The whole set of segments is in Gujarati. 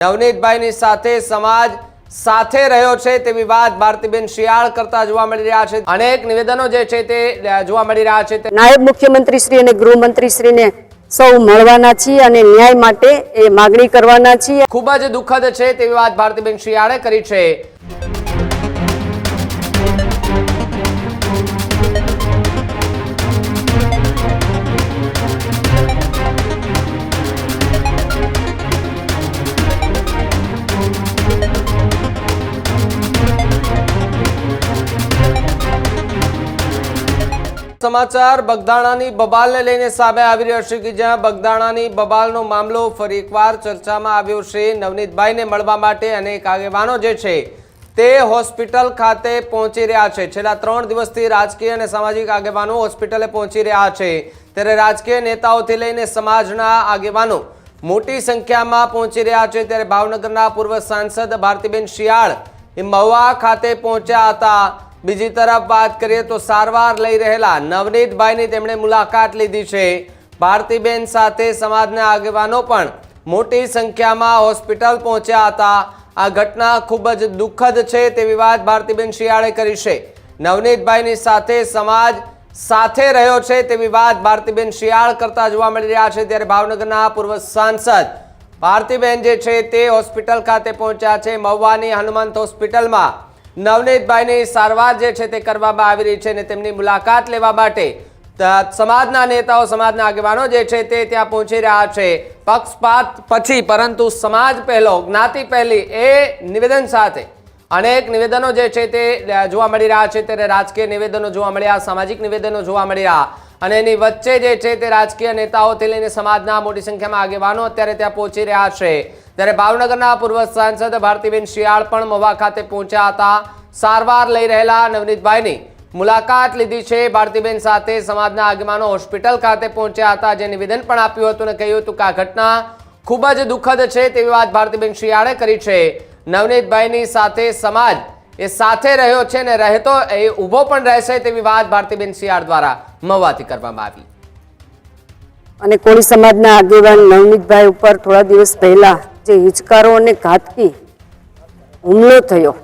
નવનીતભાઈની સાથે સમાજ સાથે રહ્યો છે તેવી વાત ભારતીબેન શિયાળ કરતા જોવા મળી રહ્યા છે। અનેક નિવેદનો જે છે તે જોવા મળી રહ્યા છે। નાયબ મુખ્યમંત્રી શ્રી અને ગૃહમંત્રી શ્રીને સૌ મળવાના છીએ અને ન્યાય માટે એ માગણી કરવાના છીએ। ખૂબ જ દુઃખદ છે તેવી વાત ભારતીબેન શિયાળે કરી છે। समाचार बगदाणानी बबालने लईने सामे आवी रह्यो छे के ज्यां बगदाणानी बबालनो मामलो फरी एकवार चर्चामां आव्यो छे। नवनीतभाईने मळवा माटे अनेक आगेवानो जे छे ते होस्पिटल खाते पहोंची रह्या छे। छेल्ला 3 दिवसथी राजकीय अने सामाजिक आगेवानो होस्पिटले पहोंची रह्या छे, त्यारे राजकीय नेताओथी लईने समाजना आगेवानो मोटी संख्यामां पहोंची रह्या छे। त्यारे भावनगરના पूर्व सांसद भारतीबेन शियाळ ए महुआ खाते पहोंच्या हता। बीजी तरफ बात करिए तो सारवार लई रहेला नवनीतभाईनी तेमणे मुलाकात लीधी छे। भारतीबेन साथे समाजना आगेवानो पण मोटी संख्यामां होस्पिटल पहोंच्या हता। आ घटना खूब ज दुःखद छे तेवी वात भारतीबेन शियाळे करी छे। नवनीतभाईनी साथे समाज साथे रह्यो छे तेवी वात भारतीबेन शियाळ करता जोवा मळी रह्या छे। त्यारे भावनगરના पूर्व सांसद भारतीबेन जे छे ते होस्पिटल खाते पहोंच्या छे। महुआनी हनुमंत होस्पिટલમાં नवनीतभाईनी सारवार जे छे ते करवामां आवी रही छे ने तेमनी मुलाकात लेवा माटे समाजना नेताओ समाजना आगेवानो जे छे ते त्यां पहोंची रह्या छे। पक्षपात पछी परंतु समाज पहेलो ज्ञाति पहेली ए निवेदन साथे अनेक निवेदनो जे छे ते जोवा मळी रह्या छे। त्यारे राजकीय निवेदनो जोवा मळ्या, सामाजिक निवेदनो जोवा मळ्या અને એની વચ્ચે જે છે તે રાજકીય નેતાઓથી લઈને સમાજના મોટી સંખ્યામાં આગેવાનો અત્યારે ત્યાં પહોંચી રહ્યા છે। ત્યારે ભાવનગરના પૂર્વ સાંસદ ભારતીબેન શિયાળ પણ મહુવા ખાતે પહોંચ્યા હતા। સારવાર લઈ રહેલા નવનીતભાઈની મુલાકાત લીધી છે। ભારતીબેન સાથે સમાજના આગેવાનો હોસ્પિટલ ખાતે પહોંચ્યા હતા, જે નિવેદન પણ આપ્યું હતું અને કહ્યું હતું કે આ ઘટના ખૂબ જ દુઃખદ છે તેવી વાત ભારતીબેન શિયાળે કરી છે। નવનીતભાઈની સાથે સમાજ એ સાથે રહ્યો છે ને રહેતો એ ઊભો પણ રહેશે તેવી વાત ભારતીબેન શિયાળ દ્વારા મહુવાથી કરવામાં આવી। અને કોળી સમાજના આગેવાન નવનીતભાઈ ઉપર થોડા દિવસ પહેલા જે હિચકારો અને ઘાતકી હુમલો થયો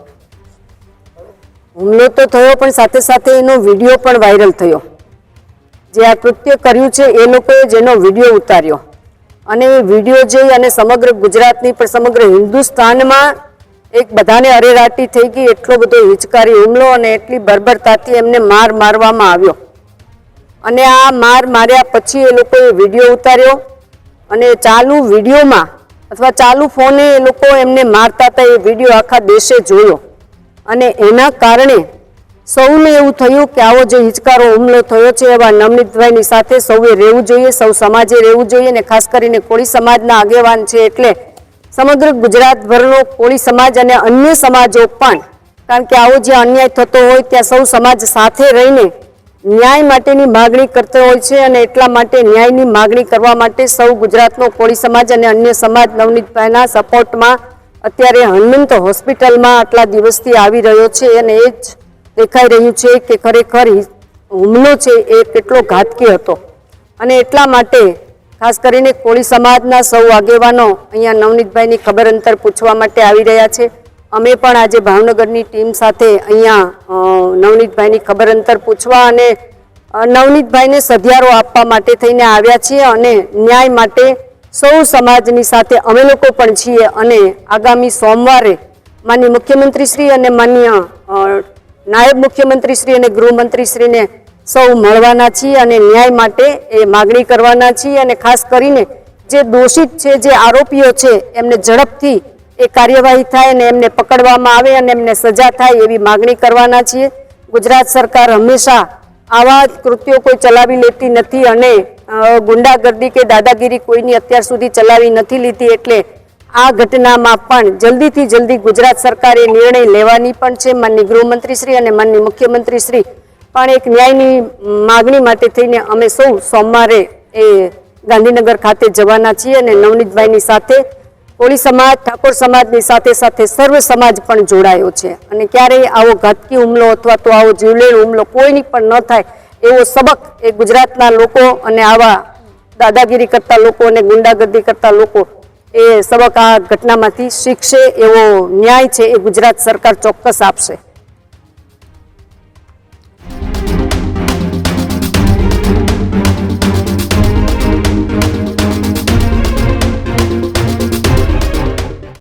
તો થયો પણ સાથે સાથે એનો વિડીયો પણ વાયરલ થયો। જે આ કૃત્ય કર્યું છે એ લોકોએ જેનો વિડીયો ઉતાર્યો અને એ વિડીયો જોઈ અને સમગ્ર ગુજરાતની પણ સમગ્ર હિન્દુસ્તાનમાં એક બધાને અરેરાટી થઈ ગઈ। એટલો બધો હિચકારી હુમલો અને એટલી બર્બરતાથી એમને મારવામાં આવ્યો અને આ માર્યા પછી એ લોકોએ વિડીયો ઉતાર્યો અને ચાલુ વિડીયોમાં અથવા ચાલુ ફોને એ લોકો એમને મારતા હતા એ વિડીયો આખા દેશે જોયો અને એના કારણે સૌને એવું થયું કે આવો જે હિચકારો હુમલો થયો છે એવા નવનીતભાઈની સાથે સૌએ રહેવું જોઈએ, સૌ સમાજે રહેવું જોઈએ અને ખાસ કરીને કોળી સમાજના આગેવાન છે એટલે સમગ્ર ગુજરાતભરનો કોળી સમાજ અને અન્ય સમાજો પણ, કારણ કે આવો જે અન્યાય થતો હોય ત્યાં સૌ સમાજ સાથે રહીને ન્યાય માટેની માગણી કરતો હોય છે અને એટલા માટે ન્યાયની માગણી કરવા માટે સૌ ગુજરાતનો કોળી સમાજ અને અન્ય સમાજ નવનીતભાઈના સપોર્ટમાં અત્યારે હનુમંત હોસ્પિટલમાં આટલા દિવસથી આવી રહ્યો છે અને એ જ દેખાઈ રહ્યું છે કે ખરેખર હુમલો છે એ કેટલો ઘાતકી હતો અને એટલા માટે ખાસ કરીને કોળી સમાજના સૌ આગેવાનો અહીંયા નવનીતભાઈની ખબર અંતર પૂછવા માટે આવી રહ્યા છે। અમે પણ આજે ભાવનગરની ટીમ સાથે અહીંયા નવનીતભાઈની ખબર અંતર પૂછવા અને નવનીતભાઈને સધિયારો આપવા માટે થઈને આવ્યા છીએ અને ન્યાય માટે સૌ સમાજની સાથે અમે લોકો પણ છીએ અને આગામી સોમવારે માનનીય મુખ્યમંત્રીશ્રી અને માનનીય નાયબ મુખ્યમંત્રીશ્રી અને ગૃહમંત્રીશ્રીને સૌ મળવાના છીએ અને ન્યાય માટે એ માગણી કરવાના છીએ અને ખાસ કરીને જે દોષિત છે, જે આરોપીઓ છે એમને ઝડપથી એ કાર્યવાહી થાય અને એમને પકડવામાં આવે અને એમને સજા થાય એવી માગણી કરવાના છીએ। ગુજરાત સરકાર હંમેશા આવા કૃત્યો કોઈ ચલાવી લેતી નથી અને ગુંડાગર્દી કે દાદાગીરી કોઈની અત્યાર સુધી ચલાવી નથી લીધી એટલે આ ઘટનામાં પણ જલ્દીથી જલ્દી ગુજરાત સરકારે નિર્ણય લેવાની પણ છે। માનનીય ગૃહમંત્રીશ્રી અને માનનીય મુખ્યમંત્રીશ્રી પણ એક ન્યાયની માગણી માટે થઈને અમે સૌ સોમવારે એ ગાંધીનગર ખાતે જવાના છીએ અને નવનીતભાઈની સાથે કોળી સમાજ, ઠાકોર સમાજની સાથે સાથે સર્વ સમાજ પણ જોડાયો છે અને ક્યારેય આવો ઘાતકી હુમલો અથવા તો આવો જીવલેણ હુમલો કોઈની પણ ન થાય એવો સબક એ ગુજરાતના લોકો અને આવા દાદાગીરી કરતા લોકો અને ગુંડાગર્દી કરતા લોકો એ સબક આ ઘટનામાંથી શીખશે, એવો ન્યાય છે એ ગુજરાત સરકાર ચોક્કસ આપશે.